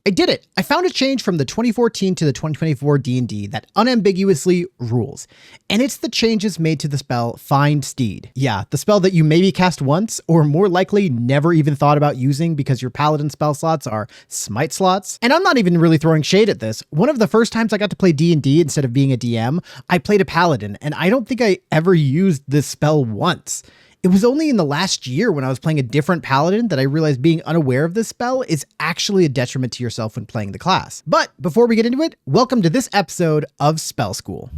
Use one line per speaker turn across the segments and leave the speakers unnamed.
I did it! I found a change from the 2014 to the 2024 D&D that unambiguously rules. And it's the changes made to the spell Find Steed. Yeah, the spell that you maybe cast once, or more likely never even thought about using because your paladin spell slots are smite slots. And I'm not even really throwing shade at this. One of the first times I got to play D&D instead of being a DM, I played a paladin, and I don't think I ever used this spell once. It was only in the last year when I was playing a different paladin that I realized being unaware of this spell is actually a detriment to yourself when playing the class. But before we get into it, welcome to this episode of Spell School.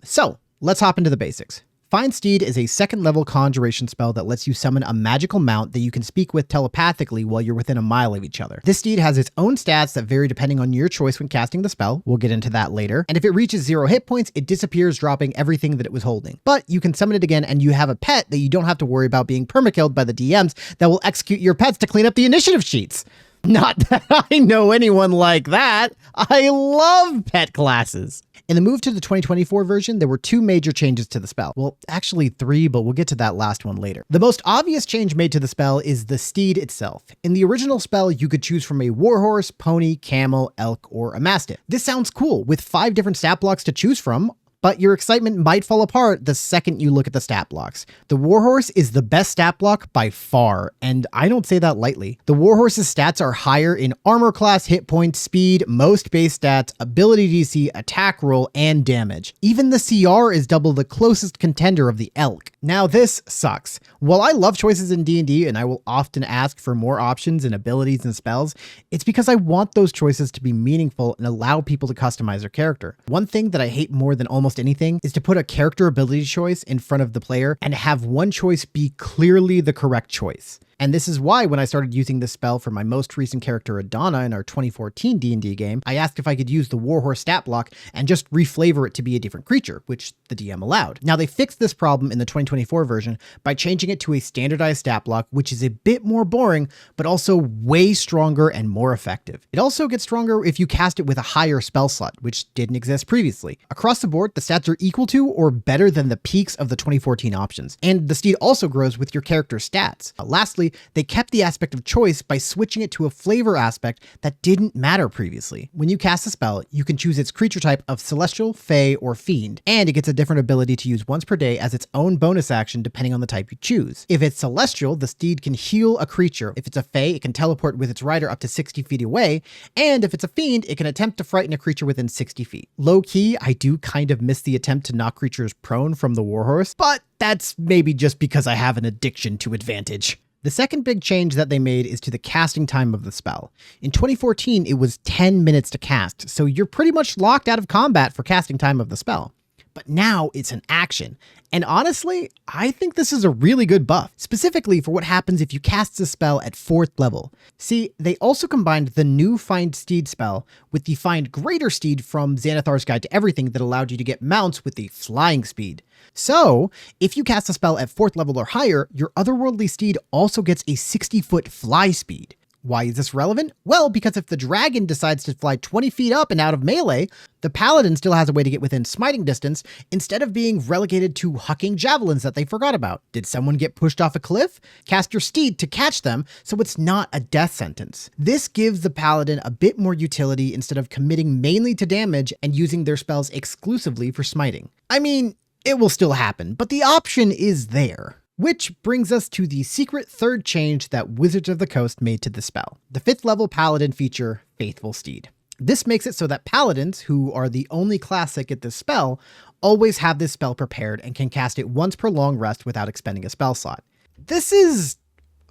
So let's hop into the basics. Find Steed is a second level conjuration spell that lets you summon a magical mount that you can speak with telepathically while you're within a mile of each other. This steed has its own stats that vary depending on your choice when casting the spell. We'll get into that later. And if it reaches 0 hit points, it disappears, dropping everything that it was holding. But you can summon it again, and you have a pet that you don't have to worry about being permakilled by the DMs that will execute your pets to clean up the initiative sheets. Not that I know anyone like that. I love pet classes. In the move to the 2024 version, there were 2 major changes to the spell. Well, actually 3, but we'll get to that last one later. The most obvious change made to the spell is the steed itself. In the original spell, you could choose from a warhorse, pony, camel, elk, or a mastiff. This sounds cool, with 5 different stat blocks to choose from, but your excitement might fall apart the second you look at the stat blocks. The Warhorse is the best stat block by far, and I don't say that lightly. The Warhorse's stats are higher in armor class, hit points, speed, most base stats, ability DC, attack roll, and damage. Even the CR is double the closest contender of the Elk. Now this sucks. While I love choices in D&D and I will often ask for more options and abilities and spells, it's because I want those choices to be meaningful and allow people to customize their character. One thing that I hate more than almost anything is to put a character ability choice in front of the player and have one choice be clearly the correct choice. And this is why when I started using this spell for my most recent character Adana in our 2014 D&D game, I asked if I could use the Warhorse stat block and just reflavor it to be a different creature, which the DM allowed. Now they fixed this problem in the 2024 version by changing it to a standardized stat block, which is a bit more boring, but also way stronger and more effective. It also gets stronger if you cast it with a higher spell slot, which didn't exist previously. Across the board, the stats are equal to or better than the peaks of the 2014 options. And the steed also grows with your character's stats. Lastly, they kept the aspect of choice by switching it to a flavor aspect that didn't matter previously. When you cast a spell, you can choose its creature type of Celestial, Fey, or Fiend, and it gets a different ability to use once per day as its own bonus action depending on the type you choose. If it's Celestial, the steed can heal a creature. If it's a Fey, it can teleport with its rider up to 60 feet away, and if it's a Fiend, it can attempt to frighten a creature within 60 feet. Low-key, I do kind of miss the attempt to knock creatures prone from the Warhorse, but that's maybe just because I have an addiction to advantage. The second big change that they made is to the casting time of the spell. In 2014, it was 10 minutes to cast, so you're pretty much locked out of combat for casting time of the spell. But now it's an action. And honestly, I think this is a really good buff, specifically for what happens if you cast the spell at 4th level. See, they also combined the new Find Steed spell with the Find Greater Steed from Xanathar's Guide to Everything that allowed you to get mounts with the flying speed. So, if you cast a spell at 4th level or higher, your otherworldly steed also gets a 60-foot fly speed. Why is this relevant? Well, because if the dragon decides to fly 20 feet up and out of melee, the paladin still has a way to get within smiting distance instead of being relegated to hucking javelins that they forgot about. Did someone get pushed off a cliff? Cast your steed to catch them so it's not a death sentence. This gives the paladin a bit more utility instead of committing mainly to damage and using their spells exclusively for smiting. I mean, it will still happen, but the option is there. Which brings us to the secret third change that Wizards of the Coast made to the spell. The 5th level paladin feature, Faithful Steed. This makes it so that paladins, who are the only class that get this spell, always have this spell prepared and can cast it once per long rest without expending a spell slot. This is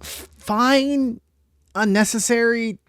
fine, unnecessary,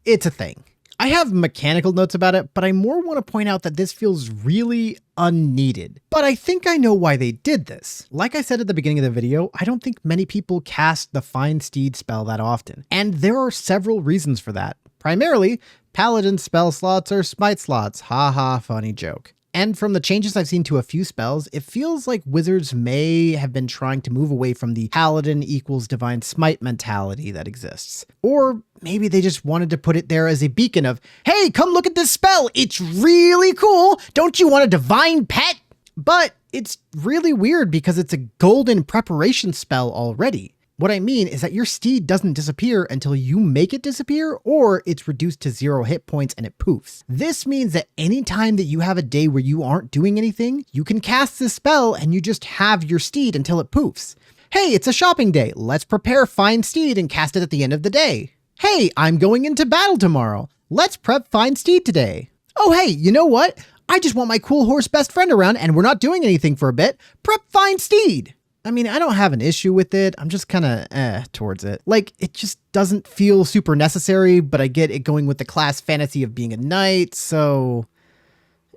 it's a thing. I have mechanical notes about it, but I more want to point out that this feels really unneeded. But I think I know why they did this. Like I said at the beginning of the video, I don't think many people cast the Find Steed spell that often. And there are several reasons for that. Primarily, paladin spell slots are smite slots. Haha, funny joke. And from the changes I've seen to a few spells, it feels like Wizards may have been trying to move away from the paladin equals divine smite mentality that exists. Or maybe they just wanted to put it there as a beacon of, hey, come look at this spell, it's really cool, don't you want a divine pet? But it's really weird because it's a golden preparation spell already. What I mean is that your steed doesn't disappear until you make it disappear or it's reduced to 0 hit points and it poofs. This means that anytime that you have a day where you aren't doing anything, you can cast this spell and you just have your steed until it poofs. Hey, it's a shopping day. Let's prepare Find Steed and cast it at the end of the day. Hey, I'm going into battle tomorrow. Let's prep Find Steed today. Oh, hey, you know what? I just want my cool horse best friend around and we're not doing anything for a bit. Prep Find Steed. I mean, I don't have an issue with it. I'm just kind of towards it. Like, it just doesn't feel super necessary, but I get it going with the class fantasy of being a knight, so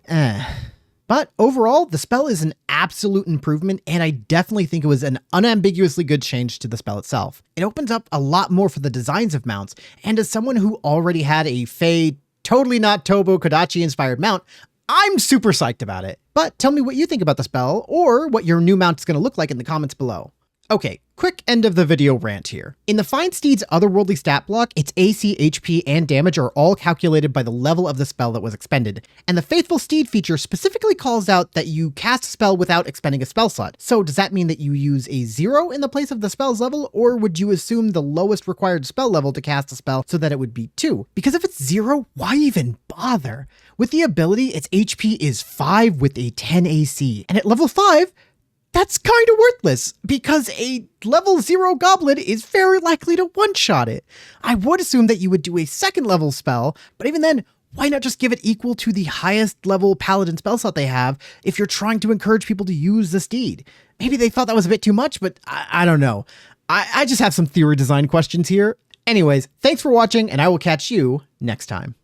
But overall, the spell is an absolute improvement, and I definitely think it was an unambiguously good change to the spell itself. It opens up a lot more for the designs of mounts, and as someone who already had a Fey, totally not Tobo Kodachi inspired mount, I'm super psyched about it. But tell me what you think about the spell, or what your new mount is going to look like in the comments below. Okay, quick end of the video rant here. In the Find Steed's otherworldly stat block, its AC, HP, and damage are all calculated by the level of the spell that was expended, and the Faithful Steed feature specifically calls out that you cast a spell without expending a spell slot. So does that mean that you use a 0 in the place of the spell's level, or would you assume the lowest required spell level to cast a spell so that it would be 2? Because if it's 0, why even bother? With the ability, its HP is 5 with a 10 AC, and at level 5, that's kind of worthless, because a level 0 goblin is very likely to one-shot it. I would assume that you would do a second level spell, but even then, why not just give it equal to the highest level paladin spell slot they have if you're trying to encourage people to use the steed? Maybe they thought that was a bit too much, but I don't know. I just have some theory design questions here. Anyways, thanks for watching, and I will catch you next time.